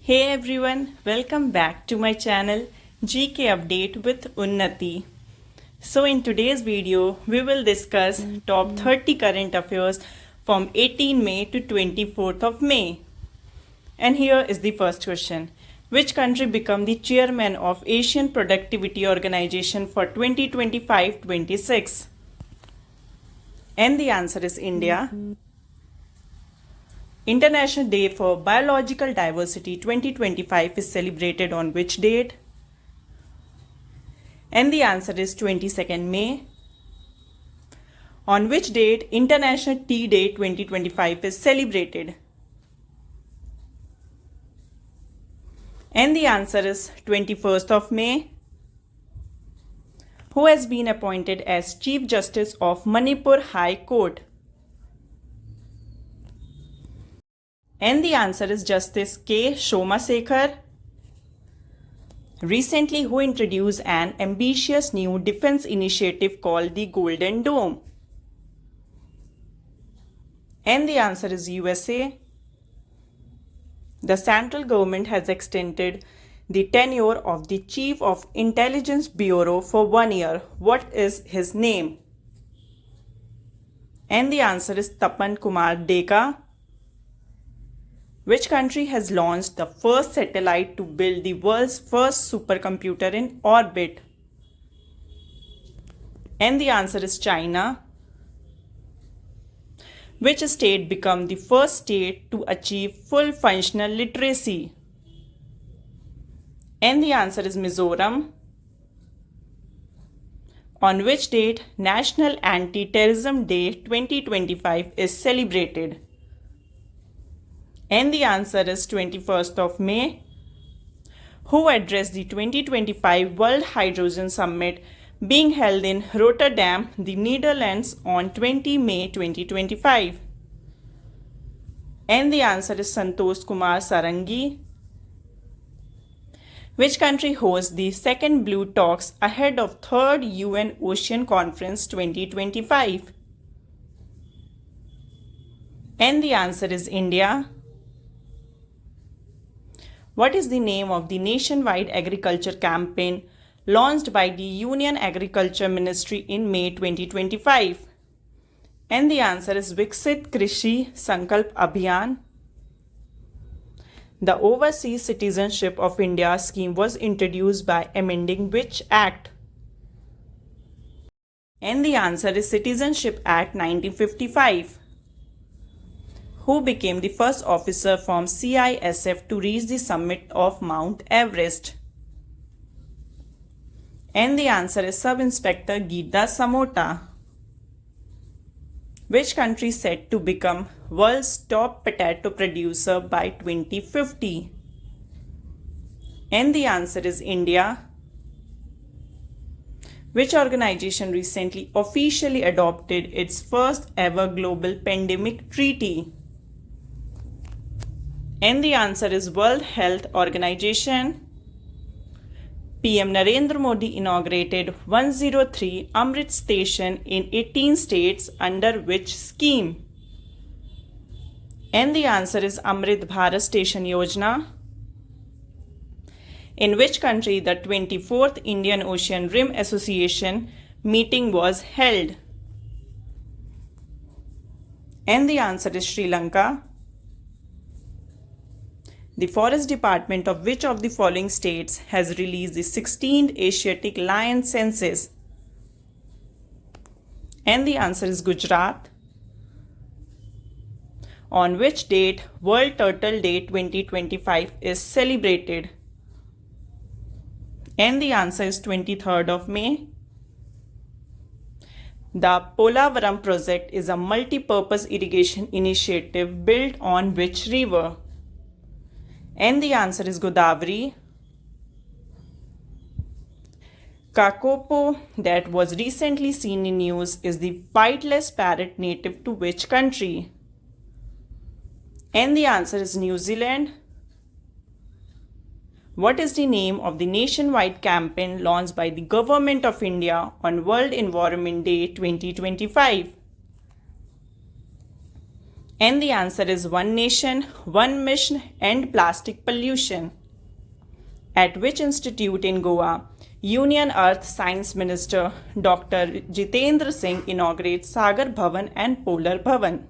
Hey everyone, welcome back to my channel GK Update with Unnati. So in today's video, we will discuss top 30 current affairs from 18 May to 24th of May. And here is the first question. Which country became the chairman of Asian Productivity Organization for 2025-26? And the answer is India. International Day for Biological Diversity 2025 is celebrated on which date? And the answer is 22nd May. On which date International Tea Day 2025 is celebrated? And the answer is 21st of May. Who has been appointed as Chief Justice of Manipur High Court? And the answer is Justice K. Somasekhar. Recently, who introduced an ambitious new defense initiative called the Golden Dome? And the answer is USA. The central government has extended the tenure of the Chief of Intelligence Bureau for 1 year. What is his name? And the answer is Tapan Kumar Deka. Which country has launched the first satellite to build the world's first supercomputer in orbit? And the answer is China. Which state became the first state to achieve full functional literacy? And the answer is Mizoram. On which date National Anti-Terrorism Day 2025 is celebrated? And the answer is 21st of May. Who addressed the 2025 World Hydrogen Summit being held in Rotterdam, the Netherlands on 20 May 2025? And the answer is Santosh Kumar Sarangi. Which country hosts the second Blue Talks ahead of 3rd UN Ocean Conference 2025? And the answer is India. What is the name of the nationwide agriculture campaign launched by the Union Agriculture Ministry in May 2025? And the answer is Viksit Krishi Sankalp Abhiyan. The Overseas Citizenship of India scheme was introduced by amending which act? And the answer is Citizenship Act 1955. Who became the first officer from CISF to reach the summit of Mount Everest? And the answer is Sub-Inspector Geeta Samota. Which country is said to become world's top potato producer by 2050? And the answer is India. Which organization recently officially adopted its first ever global pandemic treaty? And the answer is World Health Organization. PM Narendra Modi inaugurated 103 Amrit Station in 18 states under which scheme? And the answer is Amrit Bharat Station Yojana. In which country the 24th Indian Ocean Rim Association meeting was held? And the answer is Sri Lanka. The Forest Department of which of the following states has released the 16th Asiatic Lion Census? And the answer is Gujarat. On which date World Turtle Day 2025 is celebrated? And the answer is 23rd of May. The Polavaram project is a multi-purpose irrigation initiative built on which river? And the answer is Godavari. Kakapo that was recently seen in news is the flightless parrot native to which country? And the answer is New Zealand. What is the name of the nationwide campaign launched by the Government of India on World Environment Day 2025? And the answer is One Nation, One Mission, and Plastic Pollution. At which institute in Goa Union Earth Science Minister Dr. Jitendra Singh inaugurates Sagar Bhavan and Polar Bhavan?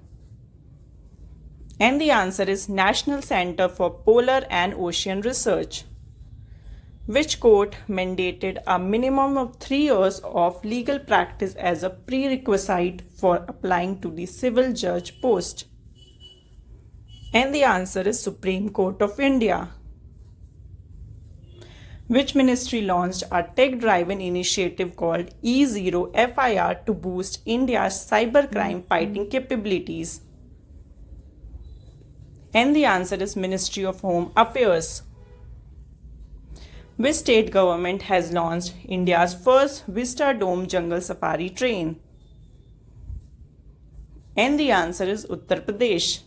And the answer is National Center for Polar and Ocean Research. Which court mandated a minimum of 3 years of legal practice as a prerequisite for applying to the civil judge post? And the answer is Supreme Court of India. Which ministry launched a tech-driven initiative called E0 FIR to boost India's cybercrime fighting capabilities? And the answer is Ministry of Home Affairs. Which state government has launched India's first Vista Dome jungle safari train? And the answer is Uttar Pradesh.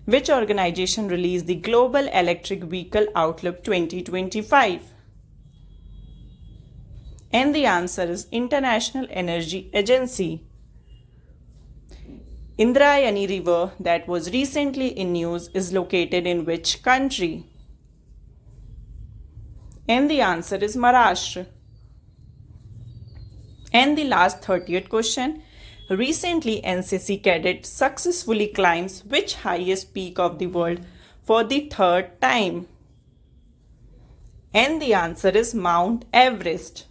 Which organization released the Global Electric Vehicle Outlook 2025? And the answer is International Energy Agency. Indrayani River that was recently in news is located in which country? And the answer is Maharashtra. And the last 30th question. Recently, NCC cadet successfully climbs which highest peak of the world for the 3rd time? And the answer is Mount Everest.